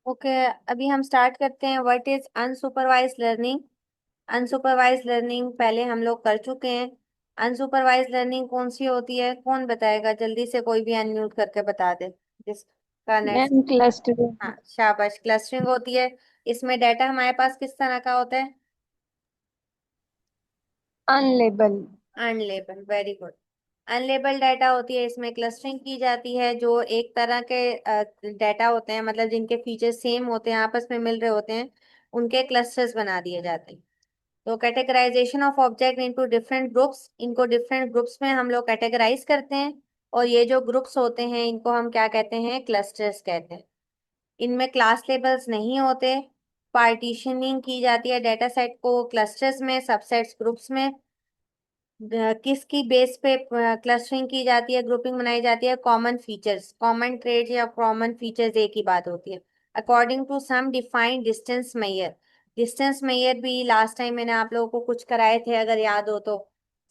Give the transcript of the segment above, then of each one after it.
Okay. अभी हम start करते हैं। What is unsupervised learning. Unsupervised learning पहले हम लोग कर चुके हैं। अनसुपरवाइज लर्निंग कौन सी होती है, कौन बताएगा? जल्दी से कोई भी अनम्यूट करके बता दे जिसका नेट। Ma'am clustering. हाँ शाबाश, क्लस्टरिंग होती है। इसमें डाटा हमारे पास किस तरह का होता है? Unlabelled. Unlabelled, very good. Unlabelled data होती है, इसमें क्लस्टरिंग की जाती है। जो एक तरह के डाटा होते हैं, मतलब जिनके फीचर्स सेम होते हैं, आपस में मिल रहे होते हैं, उनके क्लस्टर्स बना दिए जाते हैं। तो categorisation of object into different groups, इनको डिफरेंट ग्रुप्स में हम लोग कैटेगराइज करते हैं। और ये जो ग्रुप्स होते हैं इनको हम क्या कहते हैं? क्लस्टर्स कहते हैं। इनमें क्लास लेबल्स नहीं होते। पार्टीशनिंग की जाती है डेटा सेट को क्लस्टर्स में, सबसेट्स ग्रुप्स में। किसकी बेस पे क्लस्टरिंग की जाती है, ग्रुपिंग बनाई जाती है? कॉमन फीचर्स, कॉमन ट्रेड्स या कॉमन फीचर्स एक ही बात होती है। According to some defined distance measure. Distance measure भी लास्ट टाइम मैंने आप लोगों को कुछ कराए थे, अगर याद हो तो।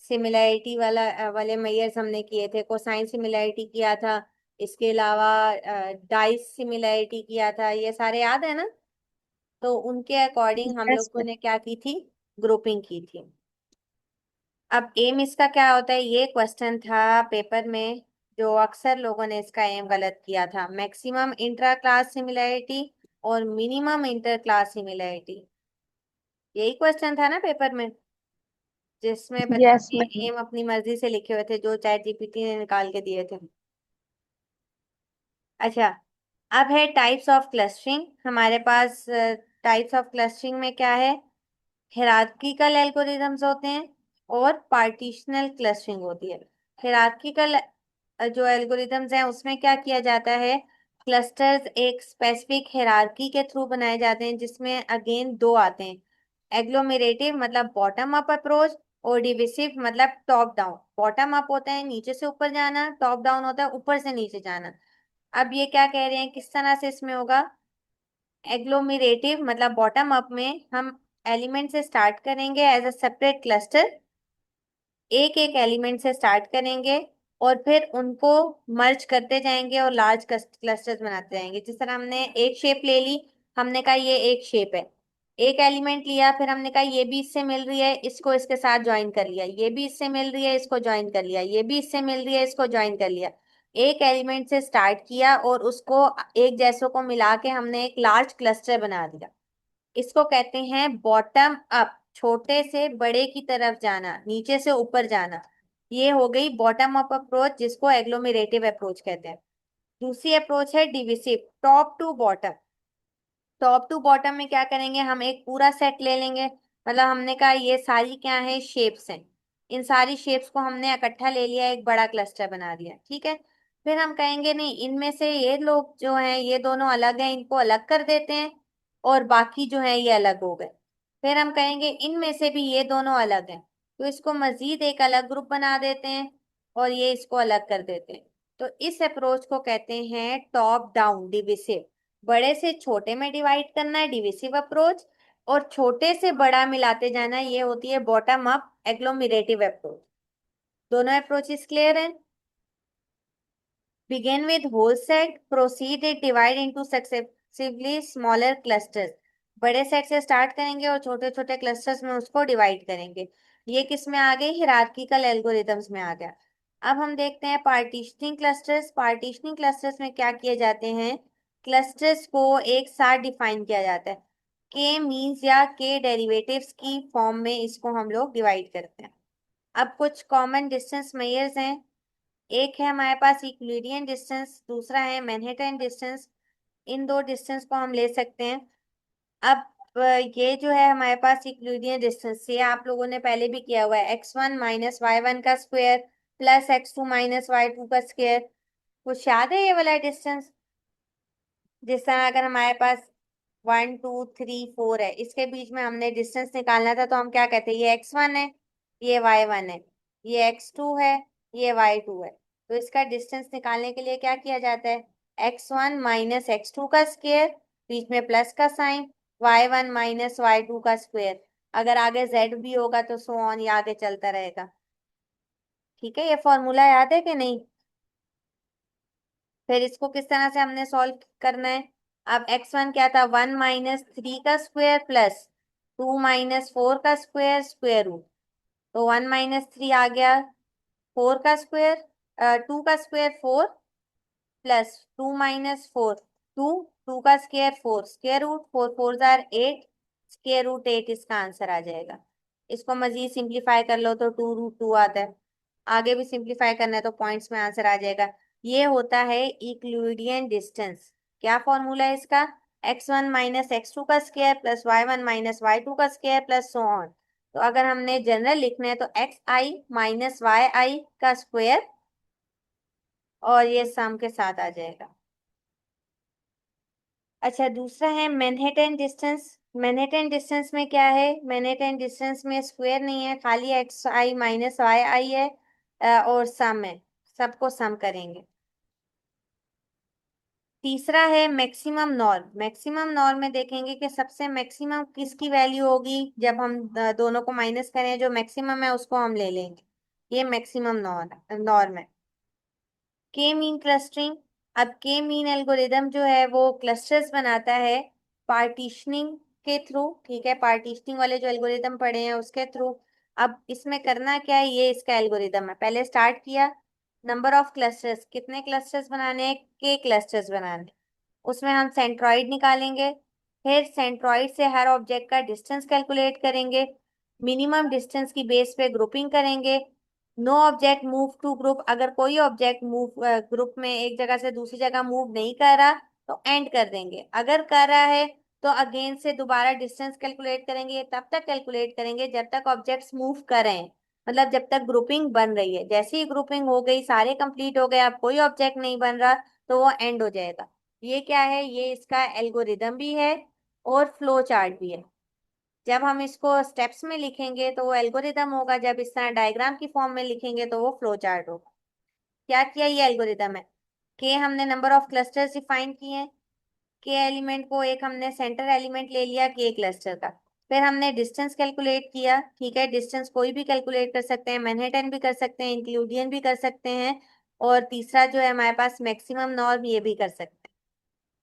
सिमिलैरिटी वाले मेजर्स हमने किए थे, कोसाइन सिमिलैरिटी किया था। इसके अलावा डाइस सिमिलैरिटी किया था, ये सारे याद है ना? तो उनके अकॉर्डिंग हम यस लोगों मैम। ने क्या की थी? ग्रुपिंग की थी। अब एम इसका क्या होता है, ये क्वेश्चन था पेपर में, जो अक्सर लोगों ने इसका एम गलत किया था। मैक्सिमम इंट्रा क्लास सिमिलैरिटी और मिनिमम इंटर क्लास सिमिलैरिटी, यही क्वेश्चन था ना पेपर में, जिसमें बच्चों यस ने मैम। एम अपनी मर्जी से लिखे हुए थे, जो चैट जीपीटी ने निकाल के दिए थे। अच्छा, अब है टाइप्स ऑफ क्लस्टरिंग हमारे पास। टाइप्स ऑफ क्लस्टरिंग में क्या है? हिरार्किकल एल्गोरिदम्स होते हैं और पार्टीशनल क्लस्टरिंग होती है। हिरार्किकल जो एल्गोरिदम्स हैं उसमें क्या किया जाता है? क्लस्टर्स एक स्पेसिफिक हिरार्की के थ्रू बनाए जाते हैं, जिसमें अगेन दो आते हैं। एग्लोमेरेटिव मतलब बॉटम अप अप्रोच, और डिविसिव मतलब टॉप डाउन। बॉटम अप होता है नीचे से ऊपर जाना, टॉप डाउन होता है ऊपर से नीचे जाना। अब ये क्या कह रहे हैं, किस तरह से इसमें होगा? एग्लोमेरेटिव मतलब बॉटम अप में हम एलिमेंट से स्टार्ट करेंगे एज अ सेपरेट क्लस्टर। एक एक एलिमेंट से स्टार्ट करेंगे और फिर उनको मर्ज करते जाएंगे और लार्ज क्लस्टर्स बनाते जाएंगे। जिस तरह हमने एक शेप ले ली, हमने कहा ये एक शेप है। एक एलिमेंट लिया, फिर हमने कहा ये भी इससे मिल रही है, इसको इसके साथ ज्वाइन कर लिया। ये भी इससे मिल रही है, इसको ज्वाइन कर लिया। ये भी इससे मिल रही है, इसको ज्वाइन कर लिया। एक एलिमेंट से स्टार्ट किया और उसको एक जैसों को मिला के हमने एक लार्ज क्लस्टर बना दिया। इसको कहते हैं बॉटम अप, छोटे से बड़े की तरफ जाना, नीचे से ऊपर जाना। ये हो गई बॉटम अप अप्रोच, जिसको एग्लोमेरेटिव अप्रोच कहते हैं। दूसरी अप्रोच है divisive, top to bottom. Top to bottom में क्या करेंगे, हम एक पूरा सेट ले लेंगे। मतलब हमने कहा ये सारी क्या है, शेप्स हैं। इन सारी शेप्स को हमने इकट्ठा ले लिया, एक बड़ा क्लस्टर बना दिया, ठीक है। फिर हम कहेंगे नहीं, इनमें से ये लोग जो हैं ये दोनों अलग हैं, इनको अलग कर देते हैं। और बाकी जो है ये अलग हो गए। फिर हम कहेंगे इनमें से भी ये दोनों अलग हैं, तो इसको मजीद एक अलग ग्रुप बना देते हैं और ये इसको अलग कर देते हैं। तो इस अप्रोच को कहते हैं टॉप डाउन डिविसिव। बड़े से छोटे में डिवाइड करना है डिविसिव अप्रोच, और छोटे से बड़ा मिलाते जाना, ये होती है बॉटम अप एग्लोमेरेटिव अप्रोच। दोनों अप्रोचेस क्लियर हैं? Begin with whole set, proceed it divide into successively smaller clusters। बड़े सेट से स्टार्ट करेंगे और छोटे छोटे क्लस्टर्स में उसको डिवाइड करेंगे। ये किस में आ गई? हिरार्किकल एल्गोरिथम्स में आ गया। अब हम देखते हैं पार्टीशनिंग क्लस्टर्स। पार्टीशनिंग क्लस्टर्स में क्या किए जाते हैं? क्लस्टर्स को एक साथ डिफाइन किया जाता है। के मीन्स या के डेरिवेटिव्स की फॉर्म में इसको हम लोग डिवाइड करते हैं। अब कुछ कॉमन डिस्टेंस मेजर्स हैं। एक है हमारे पास यूक्लिडियन डिस्टेंस, दूसरा है मैनहट्टन डिस्टेंस। इन दो डिस्टेंस को हम ले सकते हैं। अब ये जो है हमारे पास यूक्लिडियन डिस्टेंस, ये आप लोगों ने पहले भी किया हुआ है। x1 - y1 का स्क्वायर प्लस x2 - y2 का स्क्वायर। कुछ याद है ये वाला डिस्टेंस? जिस तरह अगर हमारे पास 1 2 3 4 है, इसके बीच में हमने डिस्टेंस निकालना था, तो हम क्या कहते हैं? ये x1 है, ये y1 है, ये x2 है, ये y2 है। तो इसका डिस्टेंस निकालने के लिए क्या किया जाता है? x1 - x2 का स्क्वायर, बीच में प्लस का साइन, y1 - y2 का स्क्वायर। अगर आगे z भी होगा तो सो ऑन, ये आगे चलता रहेगा। ठीक है, ये फॉर्मूला याद है कि नहीं? फिर इसको किस तरह से हमने सॉल्व करना है? अब x1 क्या था, 1 - 3 का स्क्वायर प्लस 2 - 4 का स्क्वायर, स्क्वायर रूट। तो 1 - 3 आ गया, 4 का स्क्वायर, 2 का स्क्वायर 4 प्लस 2 - 4 2, 2 का स्क्वायर 4, स्क्वायर रूट 4 4 जार 8, स्क्वायर रूट 8 इसका आंसर आ जाएगा। इसको मजीद सिंप्लीफाई कर लो तो 2√2 आता है। आगे भी सिंप्लीफाई करना है तो पॉइंट्स में आंसर आ जाएगा। ये होता है यूक्लिडियन डिस्टेंस। क्या फॉर्मूला है इसका, x1 - x2 का स्क्वायर प्लस y1 - y2 का स्क्वायर प्लस सो ऑन। तो अगर हमने जनरल लिखना है तो xi - yi का स्क्वायर, और ये सम के साथ आ जाएगा। अच्छा, दूसरा है मैनहट्टन डिस्टेंस। मैनहट्टन डिस्टेंस में क्या है, मैनहट्टन डिस्टेंस में स्क्वायर नहीं है, खाली xi - yi है, और सम है, सबको सम करेंगे। तीसरा है मैक्सिमम नॉर्म। मैक्सिमम नॉर्म में देखेंगे कि सबसे मैक्सिमम किसकी वैल्यू होगी, जब हम दोनों को माइनस करें, जो मैक्सिमम है उसको हम ले लेंगे। ये मैक्सिमम नॉर्म नॉर्म है। के मीन क्लस्टरिंग। अब के मीन एल्गोरिदम जो है वो क्लस्टर्स बनाता है पार्टीशनिंग के थ्रू, ठीक है, पार्टीशनिंग वाले जो एल्गोरिदम पढ़े हैं उसके थ्रू। अब इसमें करना क्या है, ये इसका एल्गोरिदम है। पहले स्टार्ट किया, नंबर ऑफ क्लस्टर्स, कितने क्लस्टर्स बनाने हैं, के क्लस्टर्स बनाने। उसमें हम सेंट्रॉइड निकालेंगे, फिर सेंट्रॉइड से हर ऑब्जेक्ट का डिस्टेंस कैलकुलेट करेंगे, मिनिमम डिस्टेंस की बेस पे ग्रुपिंग करेंगे। No object move to group, अगर कोई ऑब्जेक्ट मूव ग्रुप में एक जगह से दूसरी जगह मूव नहीं कर रहा तो एंड कर देंगे, अगर कर रहा है तो अगेन से दोबारा डिस्टेंस कैलकुलेट करेंगे। तब तक कैलकुलेट करेंगे जब तक ऑब्जेक्ट्स मूव कर रहे हैं, मतलब जब तक ग्रुपिंग बन रही है। जैसे ही ग्रुपिंग हो गई, सारे कंप्लीट हो गए, अब कोई ऑब्जेक्ट नहीं बन रहा, तो वो एंड हो जाएगा। ये क्या है, ये इसका एल्गोरिदम भी है और फ्लो चार्ट भी है। जब हम इसको स्टेप्स में लिखेंगे तो वो एल्गोरिदम होगा, जब इस तरह डायग्राम की फॉर्म में लिखेंगे तो वो फ्लो चार्ट होगा। क्या किया, ये एल्गोरिदम है। के हमने नंबर ऑफ क्लस्टर्स डिफाइन किए हैं, के एलिमेंट को एक हमने सेंटर एलिमेंट ले लिया के क्लस्टर का। फिर हमने डिस्टेंस कैलकुलेट किया, ठीक है, डिस्टेंस कोई भी कैलकुलेट कर सकते हैं, मैनहट्टन भी कर सकते हैं, इंक्लूडियन भी कर सकते हैं, और तीसरा जो है हमारे पास मैक्सिमम नॉर्म, ये भी कर सकते हैं।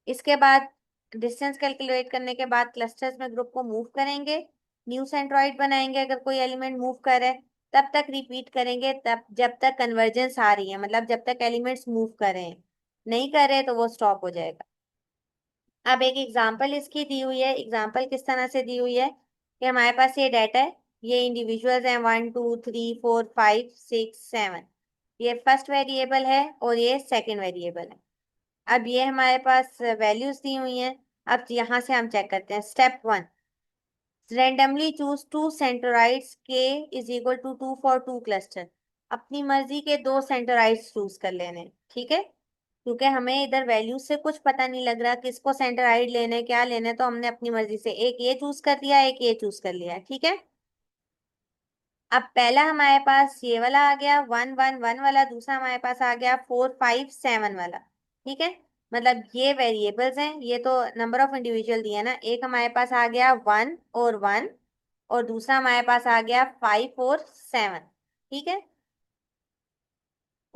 इसके बाद डिस्टेंस कैलकुलेट करने के बाद क्लस्टर्स में ग्रुप को मूव करेंगे, न्यू सेंट्रॉइड बनाएंगे अगर कोई एलिमेंट मूव करे, तब तक रिपीट करेंगे, तब जब तक कन्वर्जेंस आ रही है, मतलब जब तक एलिमेंट्स मूव कर रहे हैं। नहीं कर रहे तो वो स्टॉप हो जाएगा। अब एक एग्जांपल इसकी दी हुई है। एग्जांपल किस तरह से दी हुई है कि हमारे पास ये डाटा है, ये इंडिविजुअल्स हैं, 1 2 3 4 5 6 7। ये फर्स्ट वेरिएबल है और ये सेकंड वेरिएबल है। अब ये हमारे पास वैल्यूज दी हुई हैं। अब यहाँ से हम चेक करते हैं। Step 1, randomly choose two centroids k is equal to 2 for 2 cluster. अपनी मर्जी के दो सेंटरोइड्स चूज कर लेने हैं, ठीक है, क्योंकि हमें इधर वैल्यू से कुछ पता नहीं लग रहा किसको सेंटरोइड लेने, क्या लेने, तो हमने अपनी मर्जी से एक ये चूज कर दिया, एक ये चूज कर लिया, ठीक है। अब पहला हमारे पास ये वाला आ गया 1 1 1 वाला, दूसरा हमारे पास आ गया 4 5 7 वाला, ठीक है। मतलब ये वेरिएबल्स हैं, ये तो नंबर ऑफ इंडिविजुअल दिए ना, एक हमारे पास आ गया 1 और 1, और दूसरा हमारे पास आ गया 5 और 7, ठीक है।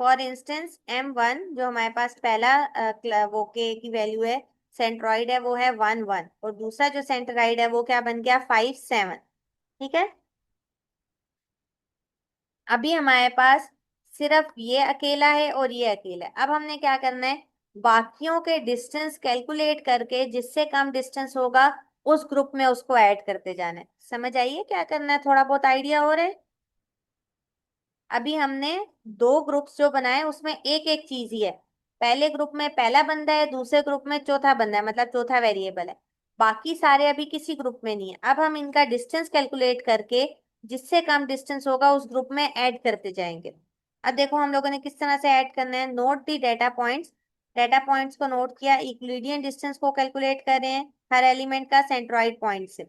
फॉर इंस्टेंस M1 जो हमारे पास पहला वो के की वैल्यू है, सेंट्रॉइड है, वो है 1 1, और दूसरा जो सेंट्रॉइड है वो क्या बन गया 5 7, ठीक है। अभी हमारे पास सिर्फ ये अकेला है और ये अकेला है। अब हमने क्या करना है, बाकियों के डिस्टेंस कैलकुलेट करके जिससे कम डिस्टेंस होगा उस ग्रुप में उसको ऐड करते जाना है। समझ आइए क्या करना है, थोड़ा बहुत आइडिया हो रहा है। अभी हमने दो ग्रुप्स जो बनाए उसमें एक एक चीज ही है। पहले ग्रुप में पहला बंदा है, दूसरे ग्रुप में चौथा बंदा है, मतलब चौथा वेरिएबल है। बाकी सारे अभी किसी ग्रुप में नहीं है। अब हम इनका डिस्टेंस कैलकुलेट करके जिससे कम डिस्टेंस होगा उस ग्रुप में ऐड करते जाएंगे। अब देखो हम लोगों ने किस तरह से ऐड करना है, नोट दी डेटा पॉइंट्स। डेटा पॉइंट्स को नोट किया, यूक्लिडियन डिस्टेंस को कैलकुलेट कर रहे हैं हर एलिमेंट का सेंट्रॉइड पॉइंट से।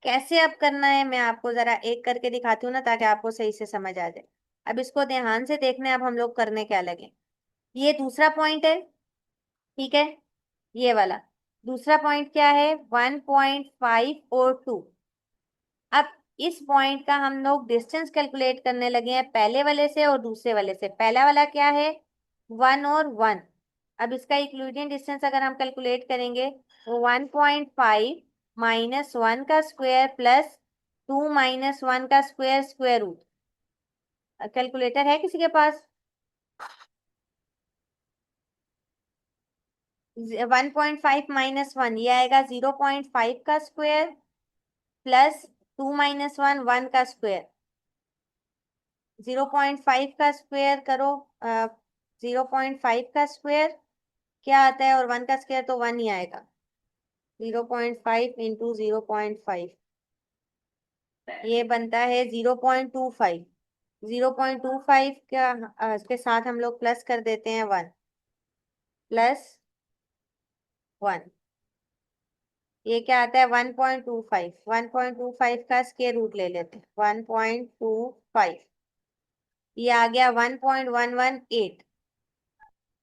कैसे अब करना है मैं आपको जरा एक करके दिखाती हूँ ना, ताकि आपको सही से समझ आ जाए। अब इसको ध्यान से देखना है, अब हम लोग करने क्या लगे। ये दूसरा पॉइंट है, ठीक है, ये वाला दूसरा पॉइंट क्या है, 1.5 और 2। अब इस पॉइंट का हम लोग डिस्टेंस कैलकुलेट करने लगे हैं पहले वाले से और दूसरे वाले से। पहला वाला क्या है, 1 और 1। अब इसका यूक्लिडियन डिस्टेंस अगर हम कैलकुलेट करेंगे तो 1.5 माइनस 1 का स्क्वायर प्लस 2 माइनस 1 का स्क्वायर स्क्वायर रूट। कैलकुलेटर है किसी के पास? 1.5 माइनस 1 ये आएगा 0.5 का स्क्वायर प्लस 2 माइनस 1 1 का स्क्वायर। 0.5 का स्क्वायर करो, 0.5 का स्क्वायर क्या आता है और 1 का स्क्वायर तो 1 ही आएगा। 0.5 इंटू 0.5 ये बनता है 0.25। 0.25 का के साथ हम लोग प्लस कर देते हैं 1 प्लस 1। ये क्या आता है 1.25। 1.25 का स्क्वायर रूट ले लेते हैं 1.25। ये आ गया 1.118।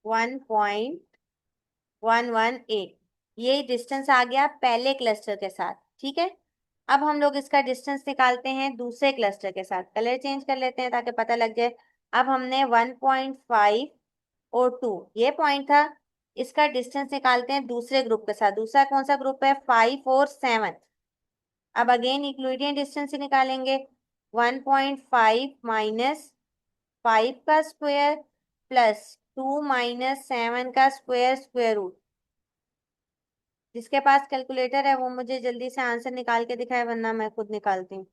1.118 ये डिस्टेंस आ गया पहले क्लस्टर के साथ। ठीक है, अब हम लोग इसका डिस्टेंस निकालते हैं दूसरे क्लस्टर के साथ। कलर चेंज कर लेते हैं ताकि पता लग जाए। अब हमने 1.5 और 2 ये पॉइंट था, इसका डिस्टेंस निकालते हैं दूसरे ग्रुप के साथ। दूसरा कौन सा ग्रुप है? 5 और 7। अब अगेन यूक्लिडियन डिस्टेंस ही निकालेंगे। 1.5 माइनस 5 का स्क्वायर प्लस 2 माइनस 7 का स्क्वायर स्क्वायर रूट। जिसके पास कैलकुलेटर है वो मुझे जल्दी से आंसर निकाल के दिखाए, वरना मैं खुद निकालती हूँ।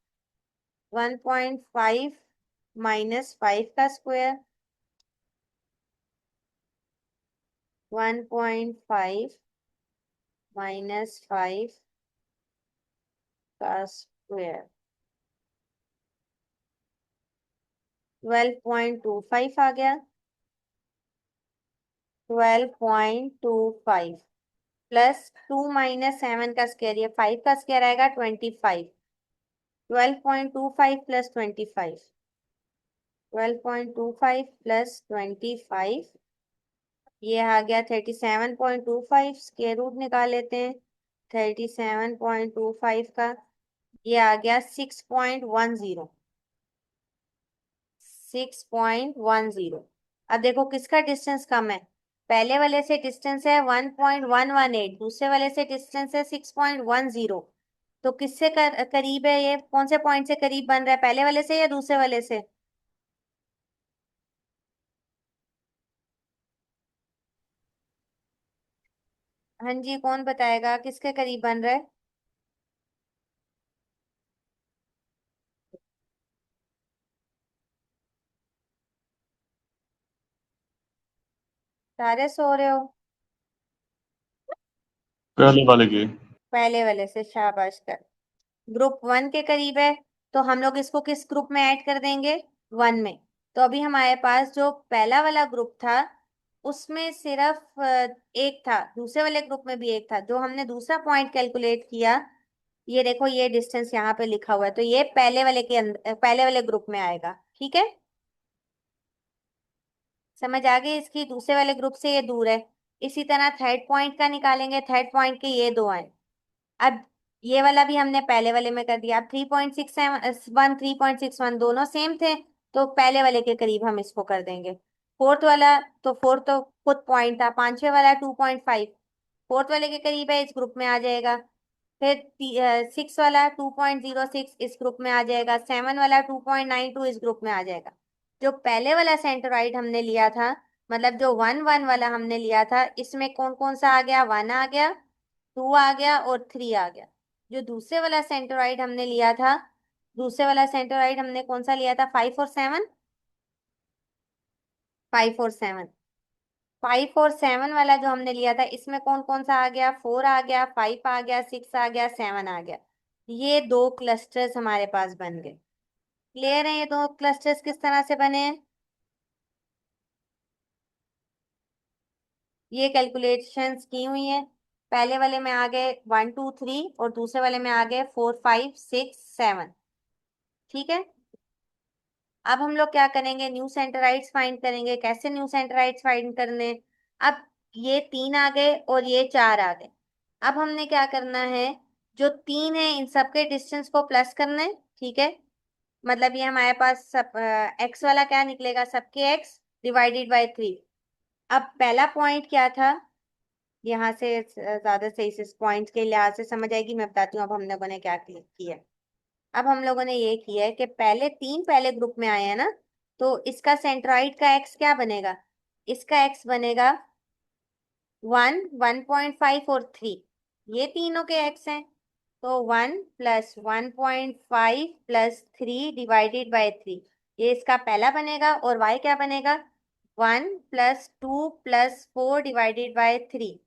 1.5 माइनस 5 का स्क्वायर, 1.5 माइनस 5 का स्क्वायर 12.25 आ गया। 12.25 प्लस 2 माइनस 7 का स्क्वायर, ये 5 का स्क्वायर आएगा 25। 12.25 प्लस 25, 12.25 प्लस 25 ये आ गया 37.25। स्क्वायर रूट निकाल लेते हैं 37.25 का। ये आ गया 6.10। 6.10। अब देखो किसका डिस्टेंस कम है। पहले वाले से डिस्टेंस है 1.118, दूसरे वाले से डिस्टेंस है 6.10। तो किससे करीब है? ये कौन से पॉइंट से करीब बन रहा है, पहले वाले से या दूसरे वाले से? हाँ जी, कौन बताएगा किसके करीब बन रहा है? सारे सो रहे हो? पहले वाले के। पहले वाले से, शाबाश कर। ग्रुप 1 के करीब है, तो हम लोग इसको किस ग्रुप में ऐड कर देंगे? 1 में। तो अभी हमारे पास जो पहला वाला ग्रुप था उसमें सिर्फ एक था, दूसरे वाले ग्रुप में भी एक था। जो हमने दूसरा पॉइंट कैलकुलेट किया, ये देखो ये डिस्टेंस यहाँ पे लिखा हुआ है, तो ये पहले वाले के अंदर, पहले वाले ग्रुप में आएगा। ठीक है, समझ आ गई इसकी? दूसरे वाले ग्रुप से ये दूर है। इसी तरह थर्ड पॉइंट का निकालेंगे, थर्ड पॉइंट के ये दो आए। अब ये वाला भी हमने पहले वाले में कर दिया। अब 3.67 3.61 दोनों सेम थे, तो पहले वाले के करीब हम इसको कर देंगे। फोर्थ वाला, तो फोर्थ तो खुद पॉइंट था। पांचवे वाला 2.5 फोर्थ वाले के करीब है, इस ग्रुप में आ जाएगा। फिर 6 वाला 2.06 इस ग्रुप में आ जाएगा। 7 वाला 2.92 इस ग्रुप में आ जाएगा। जो पहले वाला सेंटरोइड हमने लिया था, मतलब जो 1 1 वाला हमने लिया था, इसमें कौन कौन सा आ गया? 1 आ गया, 2 आ गया और 3 आ गया। जो दूसरे वाला सेंटरोइड हमने लिया था, दूसरे वाला सेंटरोइड हमने कौन सा लिया था? 5 और 7। 5 और 7, 5 और 7 वाला जो हमने लिया था, इसमें कौन कौन सा आ गया? 4 आ गया, 5 आ गया, 6 आ गया, 7 आ गया। ये दो क्लस्टर्स हमारे पास बन गए। क्लियर है ये दो क्लस्टर्स किस तरह से बने हैं? ये कैलकुलेशंस की हुई है। पहले वाले में आ गए 1 2 3 और दूसरे वाले में आ गए 4 5 6 7। ठीक है, अब हम लोग क्या करेंगे? न्यू सेंटराइड्स फाइंड करेंगे। कैसे न्यू सेंटराइड्स फाइंड करने? अब ये 3 आ गए और ये 4 आ गए। अब हमने क्या करना है? जो 3 है इन सबके डिस्टेंस को प्लस करना है। ठीक है, मतलब ये हमारे पास सब एक्स वाला क्या निकलेगा? सबके एक्स डिवाइडेड बाय 3। अब पहला पॉइंट क्या था, यहाँ से ज्यादा सही से पॉइंट के लिहाज से समझ आएगी, मैं बताती हूँ अब हम लोगों ने क्या किया। अब हम लोगों ने ये किया है कि पहले तीन पहले ग्रुप में आए हैं ना, तो इसका सेंट्रॉइड का एक्स क्या बनेगा, इसका एक्स बनेगा 1, 1.5 और 3। ये तीनों के एक्स हैं, तो 1 + 1.5 + 3 डिवाइडेड बाय 3, ये इसका पहला बनेगा। और y क्या बनेगा, 1 + 2 + 4 डिवाइडेड बाय 3।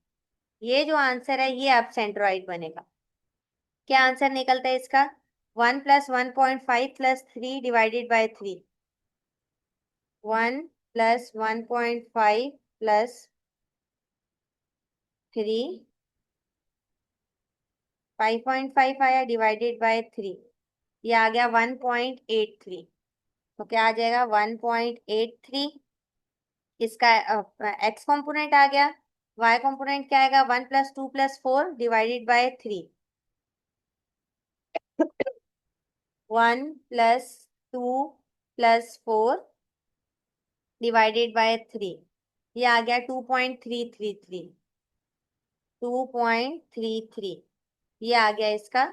ये जो आंसर है ये अब सेंट्रॉइड बनेगा। क्या आंसर निकलता है इसका, 1 + 1.5 + 3 डिवाइडेड बाय 3। 1 + 1.5 + 3, 5.5 आया डिवाइडेड बाय 3, ये आ गया 1.83। तो क्या आ जाएगा 1.83, इसका एक्स कंपोनेंट आ गया। वाई कंपोनेंट क्या आएगा, 1 + 2 + 4 डिवाइडेड बाय 3। 1 + 2 + 4 डिवाइडेड बाय 3, ये आ गया 2.333। 2.33, ये आ गया इसका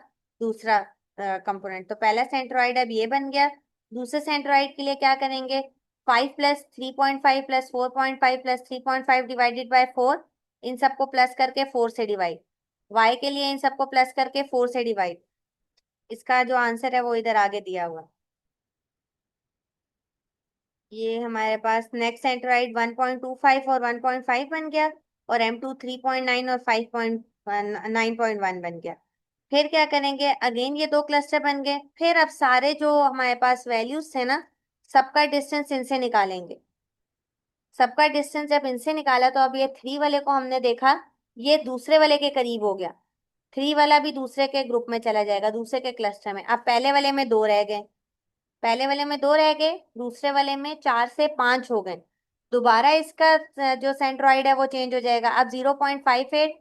दूसरा कंपोनेंट। तो पहला सेंट्रोइड अब ये बन गया। दूसरे सेंट्रोइड के लिए क्या करेंगे, 5 + 3.5 + 4.5 + 3.5 डिवाइडेड बाय 4, इन सबको प्लस करके 4 से डिवाइड। वाई के लिए इन सबको प्लस करके 4 से डिवाइड। इसका जो आंसर है वो इधर आगे दिया हुआ। ये हमारे पास नेक्स्ट सेंट्रोइड 1.25 और 1.5 बन गया, और M2 3.9 और 5.9.1 बन गया। फिर क्या करेंगे, अगेन ये दो क्लस्टर बन गए। फिर अब सारे जो हमारे पास वैल्यूज थे ना, सबका डिस्टेंस इनसे निकालेंगे। सबका डिस्टेंस जब इनसे निकाला तो अब ये 3 वाले को हमने देखा, ये दूसरे वाले के करीब हो गया। 3 वाला भी दूसरे के ग्रुप में चला जाएगा, दूसरे के क्लस्टर में। अब पहले वाले में 2 रह गए, पहले वाले में 2 रह गए, दूसरे वाले में 4 से 5 हो गए। दोबारा इसका जो सेंट्रॉइड है वो चेंज हो जाएगा। अब 0.58,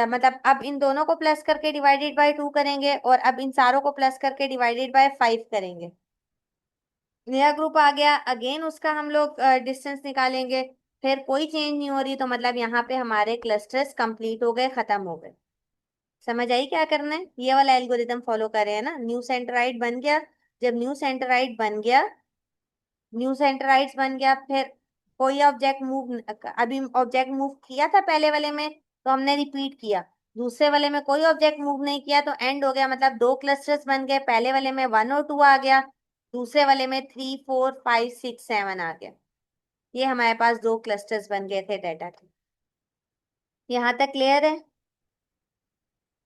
मतलब अब इन दोनों को प्लस करके डिवाइडेड बाय 2 करेंगे, और अब इन सारों को प्लस करके डिवाइडेड बाय 5 करेंगे। नया ग्रुप आ गया, अगेन उसका हम लोग डिस्टेंस निकालेंगे। फिर कोई चेंज नहीं हो रही, तो मतलब यहाँ पे हमारे क्लस्टर्स कंप्लीट हो गए, खत्म हो गए। समझ आई क्या करना है, ये वाला एल्गोरिदम फॉलो कर रहे हैं ना। न्यू सेंट्रोइड बन गया, जब न्यू सेंट्रोइड बन गया, न्यू सेंट्रोइड्स बन गया, फिर कोई ऑब्जेक्ट मूव, अभी ऑब्जेक्ट मूव किया था पहले वाले में, तो हमने रिपीट किया। दूसरे वाले में कोई ऑब्जेक्ट मूव नहीं किया, तो एंड हो गया। मतलब दो क्लस्टर्स बन गए, पहले वाले में 1 और 2 आ गया, दूसरे वाले में 3, 4, 5, 6, 7 आ गया। ये हमारे पास दो क्लस्टर्स बन गए थे डेटा के। यहाँ तक क्लियर है।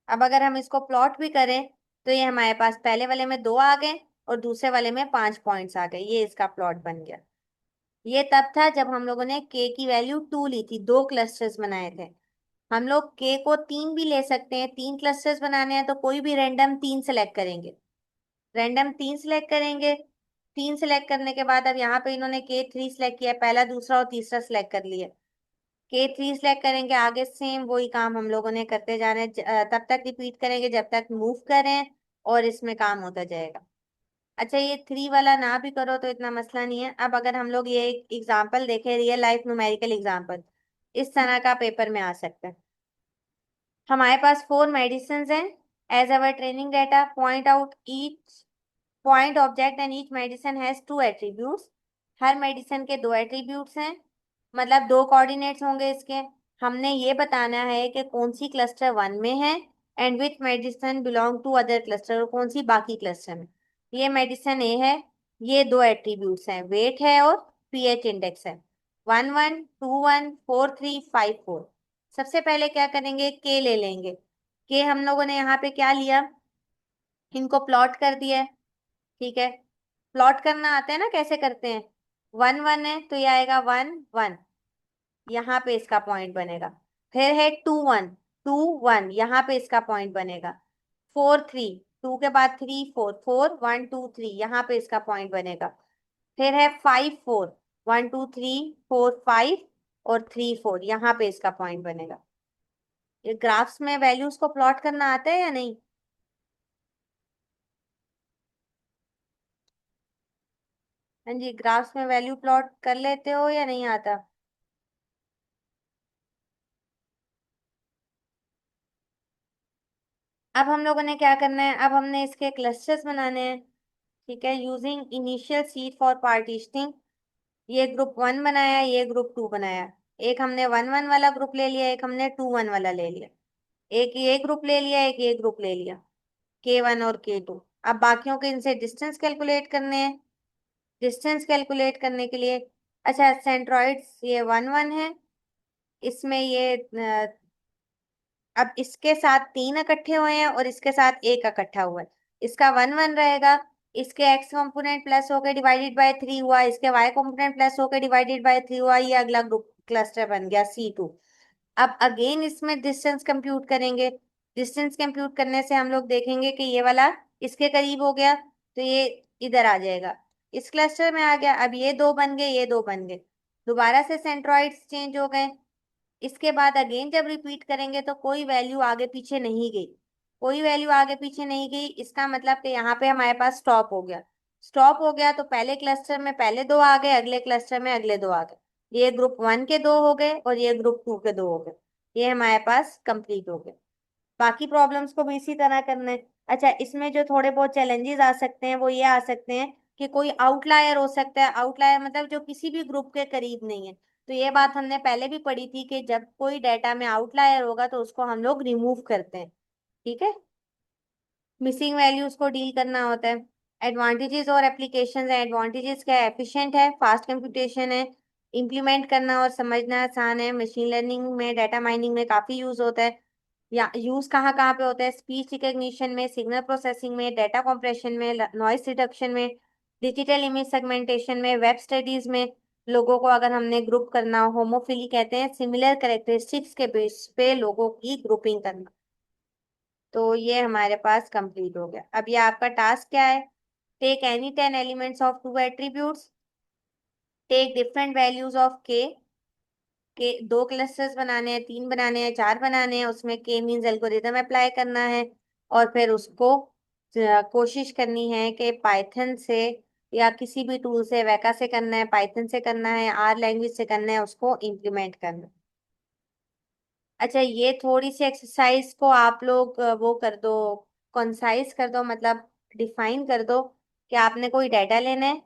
अब अगर हम इसको प्लॉट भी करें, तो ये हमारे पास पहले वाले में 2 आ गए, और दूसरे वाले में 5 पॉइंट्स आ गए। ये इसका प्लॉट बन गया। ये तब था जब हम लोगों ने के की वैल्यू 2 ली थी, दो क्लस्टर्स बनाए थे। हम लोग के को 3 भी ले सकते हैं, 3 क्लस्टर्स बनाने हैं तो कोई भी रैंडम 3 सेलेक्ट करेंगे। रैंडम 3 सेलेक्ट करेंगे। 3 सेलेक्ट करने के बाद अब यहाँ पे इन्होंने के 3 सेलेक्ट किया, पहला दूसरा और तीसरा सेलेक्ट कर लिया। के 3 सेलेक्ट करेंगे, आगे सेम वही काम हम लोगों ने करते जाना है। तब तक रिपीट करेंगे जब तक मूव करें, और इसमें काम होता जाएगा। अच्छा, ये 3 वाला ना भी करो तो इतना मसला नहीं है। अब अगर हम लोग ये एक एग्जाम्पल देखें, रियल लाइफ न्यूमेरिकल एग्जाम्पल, इस तरह का पेपर में आ सकता है। हमारे पास 4 मेडिसिन हैं। As our training data point out each point object and each medicine has 2 attributes. हर मेडिसिन के 2 एट्रीब्यूट्स हैं, मतलब 2 कोऑर्डिनेट्स होंगे इसके। हमने ये बताना है कि कौन सी क्लस्टर 1 में है, and which medicine belong to other cluster, और कौन सी बाकी क्लस्टर में। ये मेडिसिन ए है, ये 2 एट्रीब्यूट्स हैं, वेट है और पीएच इंडेक्स है। 11, 21, 43, 54। सबसे पहले क्या करेंगे, के ले लेंगे। के हम लोगों ने यहाँ पे क्या लिया, इनको प्लॉट कर दिया है। ठीक है, प्लॉट करना आता है ना, कैसे करते हैं। 1, 1 है तो ये आएगा 1, 1, यहाँ पे इसका पॉइंट बनेगा। फिर है 2, 1, 2, 1, यहाँ पे इसका पॉइंट बनेगा। 4, 3, 2 के बाद 3, 4, 4, 1, 2, 3, यहाँ पे इसका पॉइंट बनेगा। फिर है 5, 4, 1, 2, 3, 4, 5 और 3, 4, यहाँ पे इसका पॉइंट बनेगा। ये ग्राफ्स में वैल्यूज को प्लॉट करना आता है या नहीं। हाँ जी, ग्राफ्स में वैल्यू प्लॉट कर लेते हो या नहीं आता। अब हम लोगों ने क्या करना है, अब हमने इसके क्लस्टर्स बनाने हैं। ठीक है, using initial seed for partitioning. ये ग्रुप 1 बनाया, ये ग्रुप 2 बनाया। एक हमने 1 1 वाला ग्रुप ले लिया, एक हमने 2 1 वाला ले लिया। एक ये ग्रुप ले लिया, एक ये ग्रुप ले लिया, K1 और K2। अब बाकियों के इनसे डिस्टेंस कैलकुलेट करने हैं। डिस्टेंस कैलकुलेट करने के लिए, अच्छा सेंट्रॉइड्स ये 1 1 है। इसमें ये अब इसके साथ 3 इकट्ठे हुए हैं और इसके साथ एक इकट्ठा हुआ है। इसका 1 1 रहेगा। इसके x कंपोनेंट प्लस होकर डिवाइडेड बाय 3 हुआ, इसके y कंपोनेंट प्लस होकर डिवाइडेड बाय 3 हुआ। ये अगला ग्रुप क्लस्टर बन गया C2। अब अगेन इसमें डिस्टेंस कंप्यूट करेंगे। डिस्टेंस कंप्यूट करने से हम लोग देखेंगे कि ये वाला इसके करीब हो गया, तो ये इधर आ जाएगा, इस क्लस्टर में आ गया। अब ये दो बन गए, ये दो बन गए, दोबारा से सेंट्रॉइड्स चेंज हो गए। इसके बाद अगेन जब रिपीट करेंगे तो कोई वैल्यू आगे पीछे नहीं गई। कोई वैल्यू आगे पीछे नहीं गई, इसका मतलब कि यहाँ पे हमारे पास स्टॉप हो गया। स्टॉप हो गया तो पहले क्लस्टर में पहले दो आ गए, अगले क्लस्टर में अगले दो आ गए। ये ग्रुप 1 के दो हो गए और ये ग्रुप 2 के दो हो गए। ये हमारे पास कंप्लीट हो गए। बाकी प्रॉब्लम्स को भी इसी तरह करना है। अच्छा, इसमें जो थोड़े बहुत चैलेंजेस आ सकते हैं वो ये आ सकते हैं कि कोई आउटलायर हो सकता है। आउटलायर मतलब जो किसी भी ग्रुप के करीब नहीं है। तो ये बात हमने पहले भी पढ़ी थी कि जब कोई डाटा में आउटलायर होगा तो उसको हम लोग रिमूव करते हैं। ठीक है, मिसिंग वैल्यूज को डील करना होता है। एडवांटेजेस और एप्लीकेशंस है। एडवांटेजेस क्या है, एफिशिएंट है, फास्ट कंप्यूटेशन है, इम्प्लीमेंट करना और समझना आसान है। मशीन लर्निंग में, डाटा माइनिंग में काफी यूज होता है। या यूज कहाँ कहाँ पे होता है, स्पीच रिकग्निशन में, सिग्नल प्रोसेसिंग में, डाटा कंप्रेशन में, नॉइस रिडक्शन में, डिजिटल इमेज सेगमेंटेशन में, वेब स्टडीज में। लोगों को अगर हमने ग्रुप करना, होमोफिली कहते हैं, सिमिलर कैरेक्टरिस्टिक्स के बेस पे लोगों की ग्रुपिंग करना। तो ये हमारे पास कंप्लीट हो गया। अब ये आपका टास्क क्या है, take any 10 elements of two attributes, take different values of k दो क्लस्टर्स बनाने हैं, तीन बनाने हैं, चार बनाने हैं, उसमें के मींस एल्गोरिदम अप्लाई करना है। और फिर उसको कोशिश करनी है कि पाइथन से या किसी भी टूल से, वैका से करना है, पाइथन से करना है, आर लैंग्वेज से करना है, उसको इम्प्लीमेंट करना है। अच्छा, ये थोड़ी सी एक्सरसाइज को आप लोग वो कर दो, कंसाइज कर दो, मतलब डिफाइन कर दो कि आपने कोई डाटा लेना है,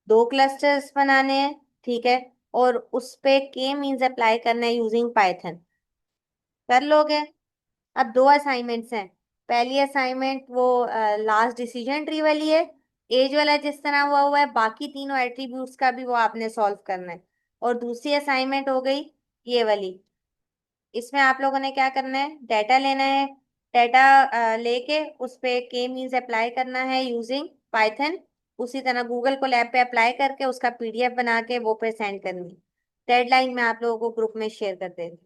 दो क्लस्टर्स बनाने हैं। ठीक है, और उस पे के मींस अप्लाई करना है यूजिंग पाइथन। कर लोगे? अब दो असाइनमेंट्स हैं। पहली असाइनमेंट वो लास्ट डिसीजन ट्री वाली है। एज वाला जिस तरह हुआ है, बाकी तीनों एट्रीब्यूट्स का भी वो आपने सॉल्व करना है। और दूसरी असाइनमेंट हो गई ये वाली। इसमें आप लोगों ने क्या करना है, डाटा लेना है। डाटा लेके उस पे के मींस अप्लाई करना है यूजिंग पाइथन। उसी तरह गूगल को लैब पे अप्लाई करके उसका पीडीएफ बना के वो पे सेंड करनी। डेडलाइन में आप लोगों को ग्रुप में शेयर कर देंगे।